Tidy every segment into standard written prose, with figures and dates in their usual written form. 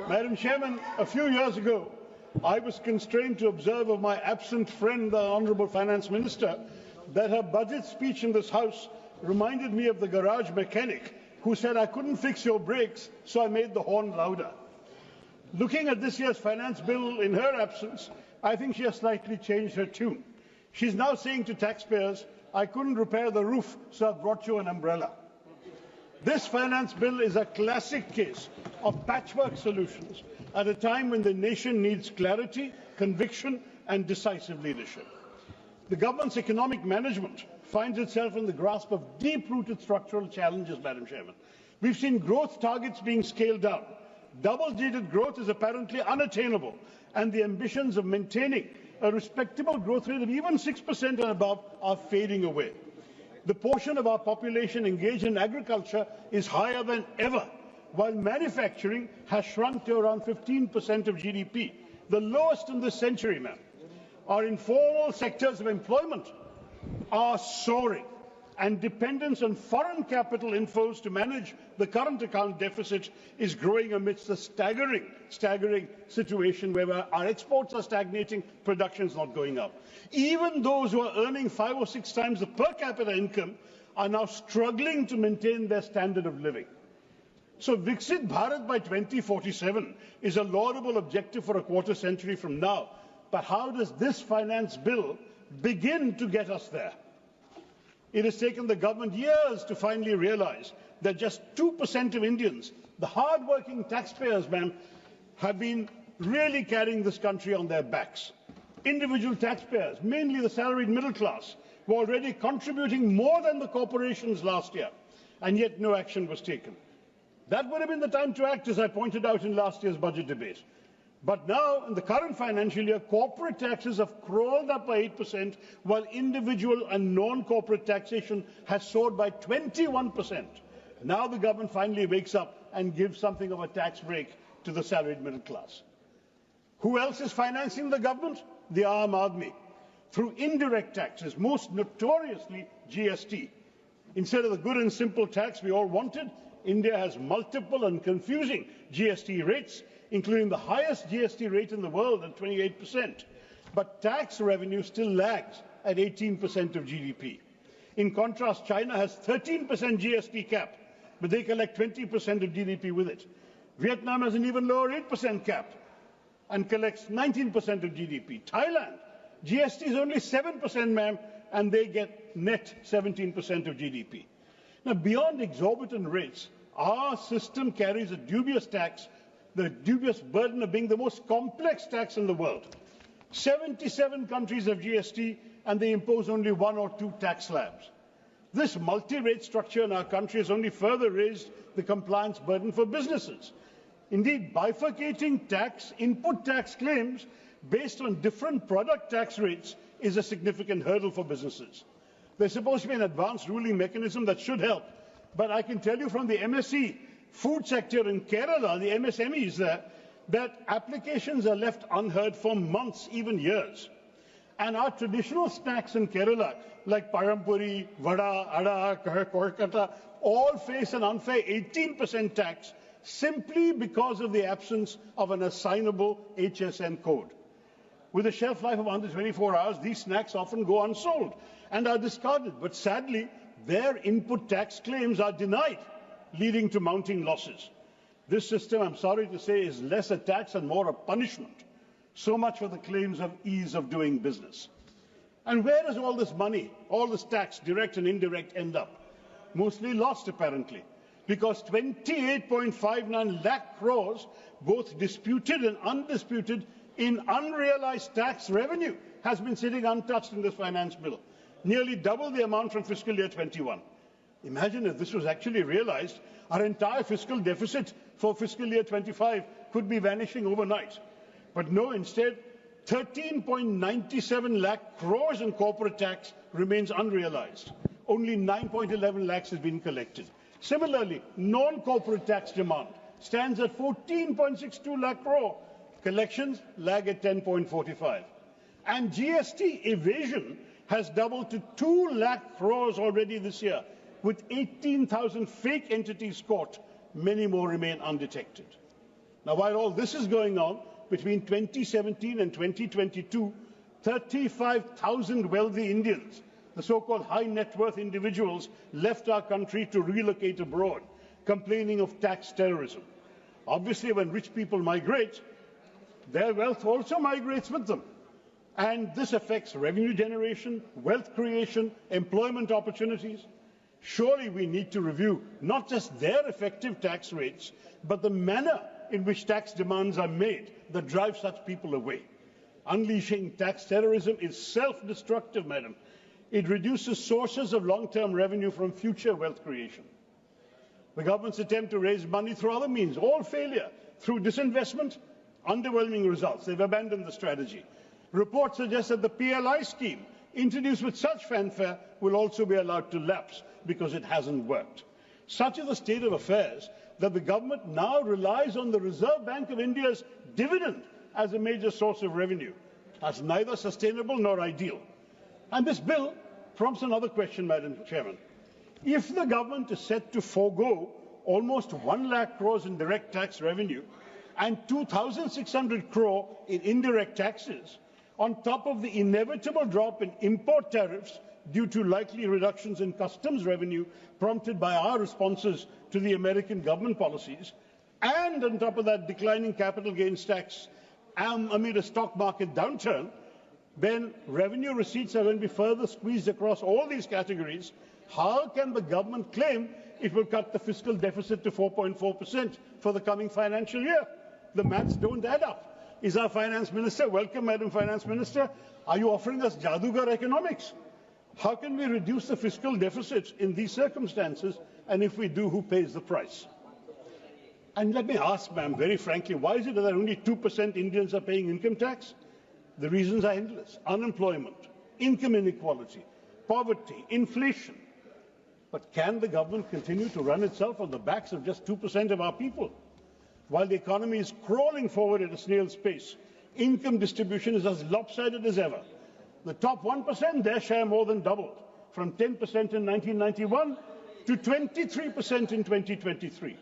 Madam Chairman, a few years ago, I was constrained to observe of my absent friend, the Honourable Finance Minister, that her budget speech in this House reminded me of the garage mechanic who said, "I couldn't fix your brakes, so I made the horn louder." Looking at this year's finance bill in her absence, I think she has slightly changed her tune. She's now saying to taxpayers, "I couldn't repair the roof, so I brought you an umbrella." This finance bill is a classic case of patchwork solutions at a time when the nation needs clarity, conviction and decisive leadership. The government's economic management finds itself in the grasp of deep-rooted structural challenges, Madam Chairman. We've seen growth targets being scaled down. Double-digit growth is apparently unattainable, and the ambitions of maintaining a respectable growth rate of even 6% and above are fading away. The portion of our population engaged in agriculture is higher than ever, while manufacturing has shrunk to around 15% of GDP, the lowest in this century, ma'am. Our informal sectors of employment are soaring, and dependence on foreign capital inflows to manage the current account deficit is growing amidst a staggering situation where our exports are stagnating, production is not going up. Even those who are earning 5 or 6 times the per capita income are now struggling to maintain their standard of living. So Viksit Bharat by 2047 is a laudable objective for a quarter century from now. But how does this finance bill begin to get us there? It has taken the government years to finally realize that just 2% of Indians, the hard-working taxpayers, ma'am, have been really carrying this country on their backs. Individual taxpayers, mainly the salaried middle class, were already contributing more than the corporations last year, and yet no action was taken. That would have been the time to act, as I pointed out in last year's budget debate. But now, in the current financial year, corporate taxes have crawled up by 8%, while individual and non-corporate taxation has soared by 21%. Now the government finally wakes up and gives something of a tax break to the salaried middle class. Who else is financing the government? The Aam Aadmi, through indirect taxes, most notoriously GST. Instead of the good and simple tax we all wanted, India has multiple and confusing GST rates, including the highest GST rate in the world at 28%. But tax revenue still lags at 18% of GDP. In contrast, China has 13% GST cap, but they collect 20% of GDP with it. Vietnam has an even lower 8% cap and collects 19% of GDP. Thailand, GST is only 7%, ma'am, and they get net 17% of GDP. Now, beyond exorbitant rates, our system carries a dubious tax, the dubious burden of being the most complex tax in the world. 77 countries have GST, and they impose only 1 or 2 tax slabs. This multi-rate structure in our country has only further raised the compliance burden for businesses. Indeed, bifurcating input tax claims based on different product tax rates is a significant hurdle for businesses. There's supposed to be an advanced ruling mechanism that should help, but I can tell you from the MSE food sector in Kerala, the MSMEs there, that applications are left unheard for months, even years. And our traditional snacks in Kerala, like parampuri, vada, ada, korkata, all face an unfair 18% tax simply because of the absence of an assignable HSN code. With a shelf life of under 24 hours, these snacks often go unsold and are discarded. But sadly, their input tax claims are denied, leading to mounting losses. This system, I'm sorry to say, is less a tax and more a punishment. So much for the claims of ease of doing business. And where does all this money, all this tax, direct and indirect, end up? Mostly lost, apparently, because 28.59 lakh crores, both disputed and undisputed, in unrealized tax revenue has been sitting untouched in this finance bill, nearly double the amount from fiscal year 21. Imagine if this was actually realized, our entire fiscal deficit for fiscal year 25 could be vanishing overnight. But no, instead, 13.97 lakh crores in corporate tax remains unrealized. Only 9.11 lakhs has been collected. Similarly, non-corporate tax demand stands at 14.62 lakh crore. Collections lag at 10.45. And GST evasion has doubled to 2 lakh crores already this year, with 18,000 fake entities caught. Many more remain undetected. Now, while all this is going on, between 2017 and 2022, 35,000 wealthy Indians, the so-called high net worth individuals, left our country to relocate abroad, complaining of tax terrorism. Obviously, when rich people migrate, their wealth also migrates with them. And this affects revenue generation, wealth creation, employment opportunities. Surely we need to review not just their effective tax rates, but the manner in which tax demands are made that drive such people away. Unleashing tax terrorism is self-destructive, madam. It reduces sources of long-term revenue from future wealth creation. The government's attempt to raise money through other means, all failure. Through disinvestment, underwhelming results. They've abandoned the strategy. Reports suggest that the PLI scheme, introduced with such fanfare, will also be allowed to lapse because it hasn't worked. Such is the state of affairs that the government now relies on the Reserve Bank of India's dividend as a major source of revenue. That's neither sustainable nor ideal. And this bill prompts another question, Madam Chairman. If the government is set to forego almost 1 lakh crores in direct tax revenue and 2,600 crore in indirect taxes, on top of the inevitable drop in import tariffs due to likely reductions in customs revenue prompted by our responses to the American government policies, and on top of that declining capital gains tax amid a stock market downturn, then revenue receipts are going to be further squeezed across all these categories. How can the government claim it will cut the fiscal deficit to 4.4% for the coming financial year? The maths don't add up. Is our finance minister, welcome Madam Finance Minister, are you offering us Jadugar economics? How can we reduce the fiscal deficit in these circumstances? And if we do, who pays the price? And let me ask, ma'am, very frankly, why is it that only 2% Indians are paying income tax? The reasons are endless. Unemployment, income inequality, poverty, inflation. But can the government continue to run itself on the backs of just 2% of our people? While the economy is crawling forward at a snail's pace, income distribution is as lopsided as ever. The top 1%, their share more than doubled, from 10% in 1991 to 23% in 2023.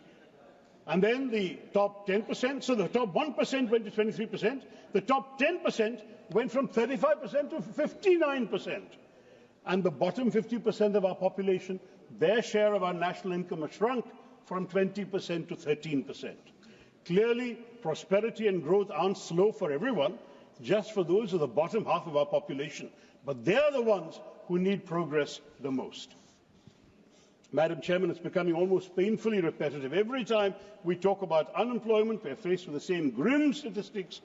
And then the top 10%, so the top 1% went to 23%, the top 10% went from 35% to 59%. And the bottom 50% of our population, their share of our national income has shrunk from 20% to 13%. Clearly, prosperity and growth aren't slow for everyone, just for those of the bottom half of our population. But they're the ones who need progress the most. Madam Chairman, it's becoming almost painfully repetitive. Every time we talk about unemployment, we're faced with the same grim statistics.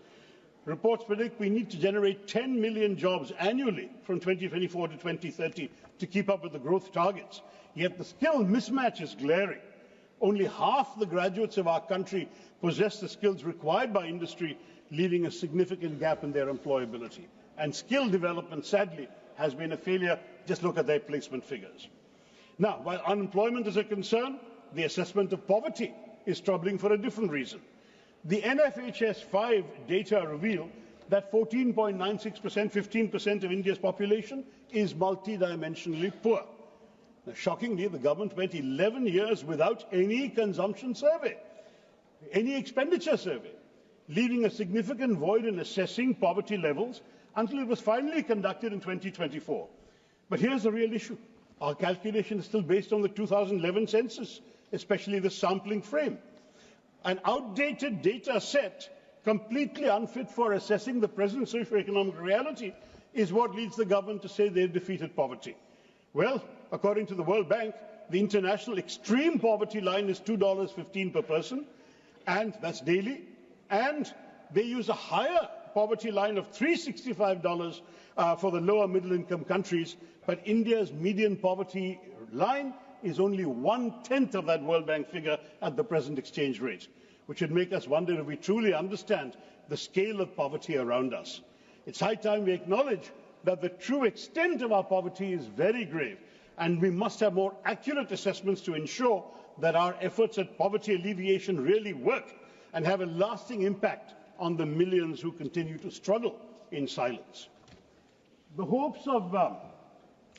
Reports predict we need to generate 10 million jobs annually from 2024 to 2030 to keep up with the growth targets. Yet the skill mismatch is glaring. Only half the graduates of our country possess the skills required by industry, leaving a significant gap in their employability. And skill development, sadly, has been a failure. Just look at their placement figures. Now, while unemployment is a concern, the assessment of poverty is troubling for a different reason. The NFHS 5 data reveal that 14.96%, 15% of India's population is multidimensionally poor. Now, shockingly, the government went 11 years without any consumption survey, any expenditure survey, leaving a significant void in assessing poverty levels until it was finally conducted in 2024. But here's the real issue. Our calculation is still based on the 2011 census, especially the sampling frame. An outdated data set, completely unfit for assessing the present socio-economic reality, is what leads the government to say they've defeated poverty. Well, according to the World Bank, the international extreme poverty line is $2.15 per person, and that's daily, and they use a higher poverty line of $365 for the lower middle-income countries, but India's median poverty line is only 1/10 of that World Bank figure at the present exchange rate, which would make us wonder if we truly understand the scale of poverty around us. It's high time we acknowledge that the true extent of our poverty is very grave, and we must have more accurate assessments to ensure that our efforts at poverty alleviation really work and have a lasting impact on the millions who continue to struggle in silence. The hopes of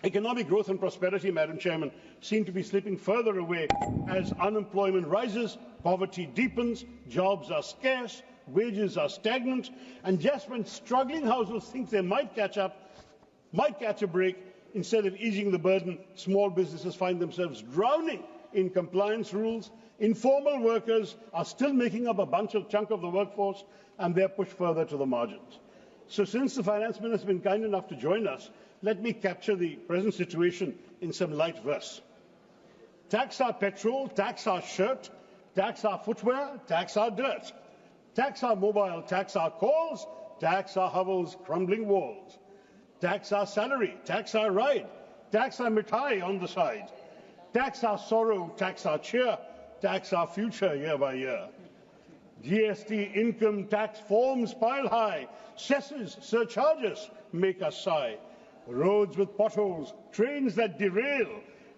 economic growth and prosperity, Madam Chairman, seem to be slipping further away as unemployment rises Poverty deepens, jobs are scarce, wages are stagnant, and just when struggling households think they might catch a break, instead of easing the burden, small businesses find themselves drowning in compliance rules. Informal workers are still making up a chunk of the workforce, and they're pushed further to the margins. So since the Finance Minister has been kind enough to join us, let me capture the present situation in some light verse. Tax our petrol, tax our shirt, tax our footwear, tax our dirt. Tax our mobile, tax our calls, tax our hovels, crumbling walls. Tax our salary, tax our ride, tax our mithai on the side. Tax our sorrow, tax our cheer, tax our future year by year. GST income tax forms pile high, cesses, surcharges make us sigh. Roads with potholes, trains that derail.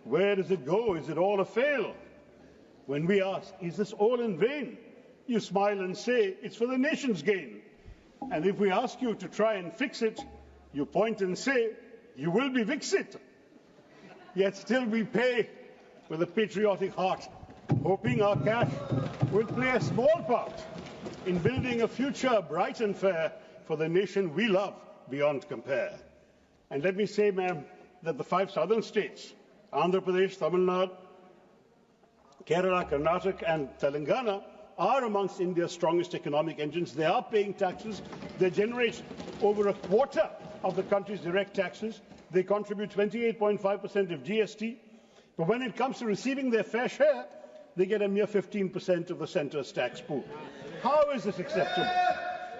Where does it go? Is it all a fail? When we ask, is this all in vain? You smile and say, it's for the nation's gain. And if we ask you to try and fix it, you point and say, you will be Vixit. Yet still we pay with a patriotic heart, hoping our cash will play a small part in building a future bright and fair for the nation we love beyond compare. And let me say, ma'am, that the 5 southern states, Andhra Pradesh, Tamil Nadu, Kerala, Karnataka and Telangana, are amongst India's strongest economic engines. They are paying taxes. They generate over a quarter of the country's direct taxes. They contribute 28.5% of GST. But when it comes to receiving their fair share, they get a mere 15% of the centre's tax pool. How is this acceptable?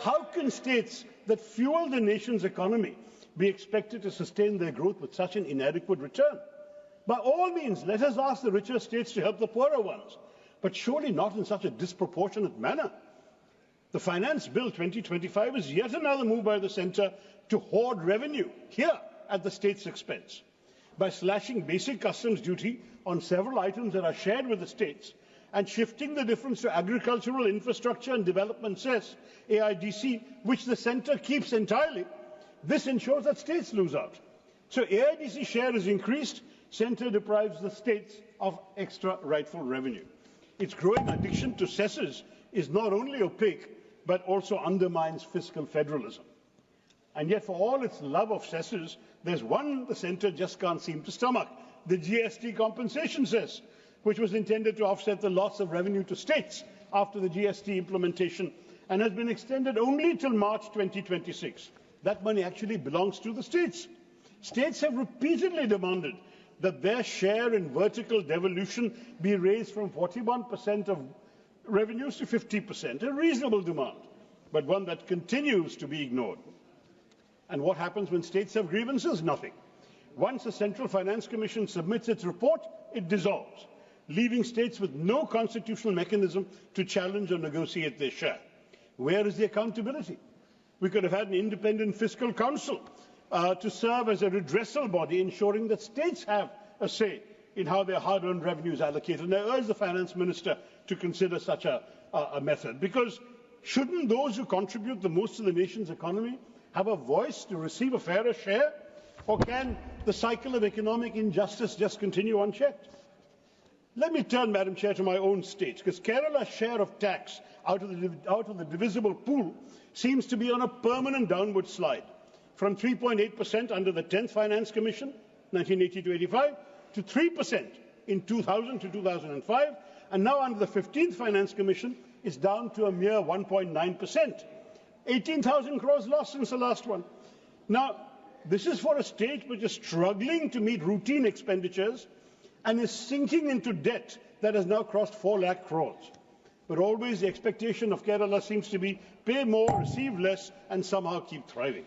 How can states that fuel the nation's economy be expected to sustain their growth with such an inadequate return? By all means, let us ask the richer states to help the poorer ones, but surely not in such a disproportionate manner. The Finance Bill 2025 is yet another move by the centre to hoard revenue here at the state's expense. By slashing basic customs duty on several items that are shared with the states and shifting the difference to agricultural infrastructure and development cess, AIDC, which the centre keeps entirely, this ensures that states lose out. So AIDC share is increased, centre deprives the states of extra rightful revenue. Its growing addiction to cesses is not only opaque, but also undermines fiscal federalism. And yet, for all its love of cesses, there's one the centre just can't seem to stomach, the GST compensation cess, which was intended to offset the loss of revenue to states after the GST implementation and has been extended only till March 2026. That money actually belongs to the states. States have repeatedly demanded that their share in vertical devolution be raised from 41% of revenues to 50%, a reasonable demand, but one that continues to be ignored. And what happens when states have grievances? Nothing. Once the Central Finance Commission submits its report, it dissolves, leaving states with no constitutional mechanism to challenge or negotiate their share. Where is the accountability? We could have had an independent fiscal council to serve as a redressal body, ensuring that states have a say in how their hard-earned revenue is allocated. And I urge the Finance Minister to consider such a method, because shouldn't those who contribute the most to the nation's economy have a voice to receive a fairer share? Or can the cycle of economic injustice just continue unchecked? Let me turn, Madam Chair, to my own state, because Kerala's share of tax out of the divisible pool seems to be on a permanent downward slide, from 3.8% under the 10th Finance Commission, 1980-85, to 3% in 2000 to 2005, and now under the 15th Finance Commission, is down to a mere 1.9%. 18,000 crores lost since the last one. Now, this is for a state which is struggling to meet routine expenditures and is sinking into debt that has now crossed 4 lakh crores. But always the expectation of Kerala seems to be pay more, receive less, and somehow keep thriving.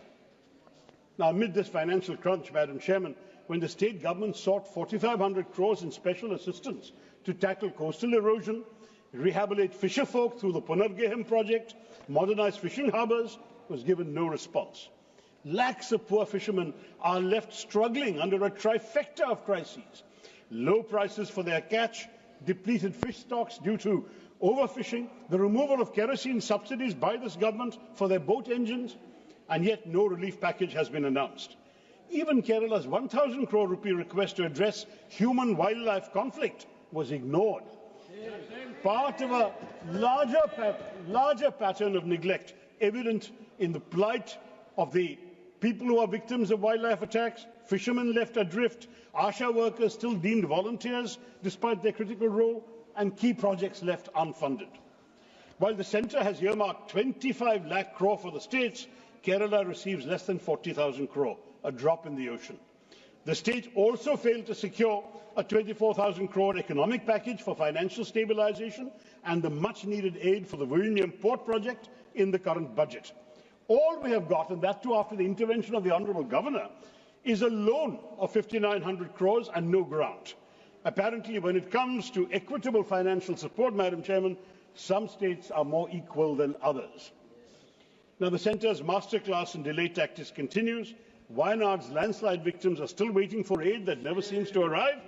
Now, amid this financial crunch, Madam Chairman, when the state government sought 4,500 crores in special assistance to tackle coastal erosion, rehabilitate fisherfolk through the Punargehem project, modernize fishing harbours, was given no response. Lakhs of poor fishermen are left struggling under a trifecta of crises: low prices for their catch, depleted fish stocks due to overfishing, the removal of kerosene subsidies by this government for their boat engines, and yet no relief package has been announced. Even Kerala's 1,000 crore rupee request to address human-wildlife conflict was ignored. part of a larger pattern of neglect evident in the plight of the people who are victims of wildlife attacks, fishermen left adrift, ASHA workers still deemed volunteers despite their critical role, and key projects left unfunded. While the centre has earmarked 25 lakh crore for the states, Kerala receives less than 40,000 crore, a drop in the ocean. The state also failed to secure a 24,000 crore economic package for financial stabilisation and the much-needed aid for the Vilnius port project in the current budget. All we have got, and that too after the intervention of the Honourable Governor, is a loan of 5,900 crores and no grant. Apparently, when it comes to equitable financial support, Madam Chairman, some states are more equal than others. Now, the centre's masterclass in delay tactics continues. Wayanad's landslide victims are still waiting for aid that never seems to arrive,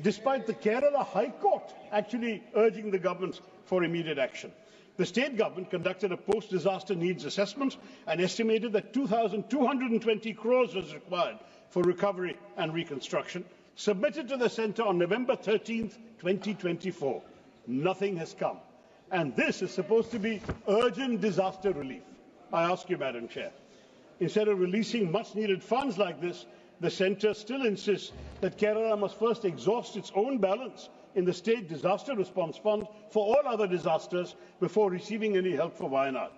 despite the Kerala High Court actually urging the government for immediate action. The state government conducted a post-disaster needs assessment and estimated that 2,220 crores was required for recovery and reconstruction, submitted to the centre on November 13th, 2024. Nothing has come. And this is supposed to be urgent disaster relief. I ask you, Madam Chair, instead of releasing much-needed funds like this, the centre still insists that Kerala must first exhaust its own balance in the State Disaster Response Fund for all other disasters before receiving any help for Wayanad.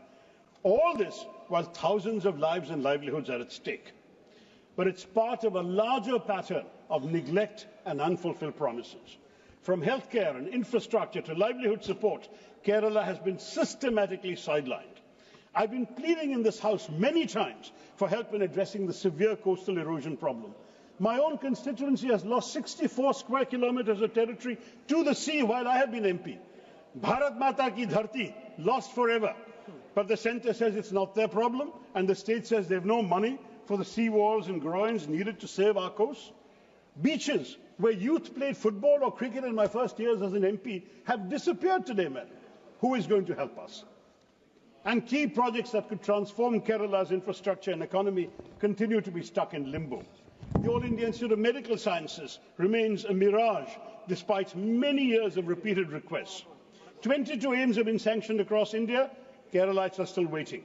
All this while thousands of lives and livelihoods are at stake. But it's part of a larger pattern of neglect and unfulfilled promises. From healthcare and infrastructure to livelihood support, Kerala has been systematically sidelined. I've been pleading in this House many times for help in addressing the severe coastal erosion problem. My own constituency has lost 64 square kilometers of territory to the sea while I have been MP. Bharat Mata ki dharti, lost forever. But the centre says it's not their problem, and the state says they have no money for the sea walls and groins needed to save our coast. Beaches where youth played football or cricket in my first years as an MP have disappeared today, man. Who is going to help us? And key projects that could transform Kerala's infrastructure and economy continue to be stuck in limbo. The All India Institute of Medical Sciences remains a mirage despite many years of repeated requests. 22 aims have been sanctioned across India. Keralites are still waiting.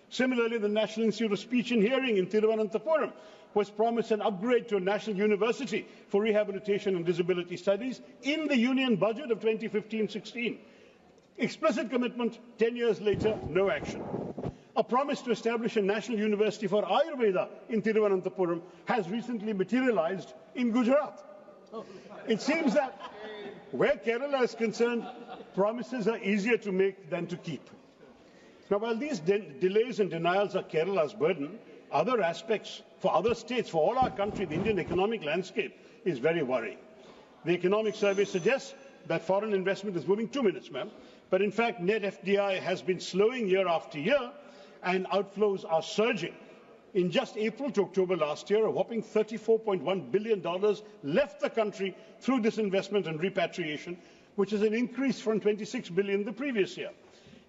Similarly, the National Institute of Speech and Hearing in Thiruvananthapuram was promised an upgrade to a national university for rehabilitation and disability studies in the union budget of 2015-16. Explicit commitment, 10 years later, no action. A promise to establish a national university for Ayurveda in Thiruvananthapuram has recently materialized in Gujarat. It seems that where Kerala is concerned, promises are easier to make than to keep. Now, while these delays and denials are Kerala's burden, other aspects for other states, for all our country, the Indian economic landscape is very worrying. The economic survey suggests that foreign investment is moving 2 minutes, ma'am. But in fact, net FDI has been slowing year after year, and outflows are surging. In just April to October last year, a whopping $34.1 billion left the country through disinvestment and repatriation, which is an increase from $26 billion the previous year.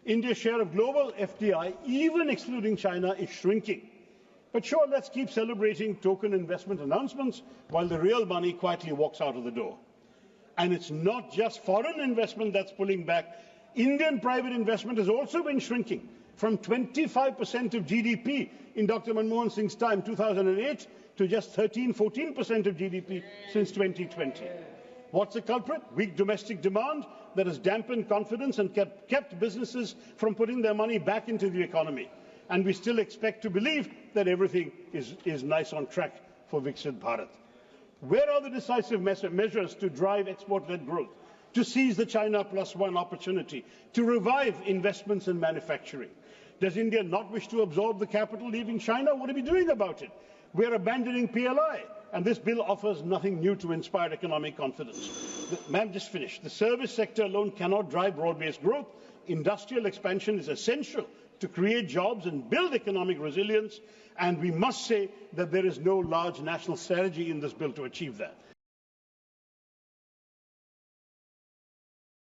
India's share of global FDI, even excluding China, is shrinking. But sure, let's keep celebrating token investment announcements while the real money quietly walks out of the door. And it's not just foreign investment that's pulling back. Indian private investment has also been shrinking from 25% of GDP in Dr. Manmohan Singh's time, 2008, to just 13-14% of GDP since 2020. What's the culprit? Weak domestic demand that has dampened confidence and kept businesses from putting their money back into the economy. And we still expect to believe that everything is nice on track for Viksit Bharat. Where are the decisive measures to drive export-led growth, to seize the China Plus One opportunity, to revive investments in manufacturing? Does India not wish to absorb the capital leaving China? What are we doing about it? We are abandoning PLI, and this bill offers nothing new to inspire economic confidence. Ma'am, just finished. The service sector alone cannot drive broad-based growth. Industrial expansion is essential to create jobs and build economic resilience, and we must say that there is no large national strategy in this bill to achieve that.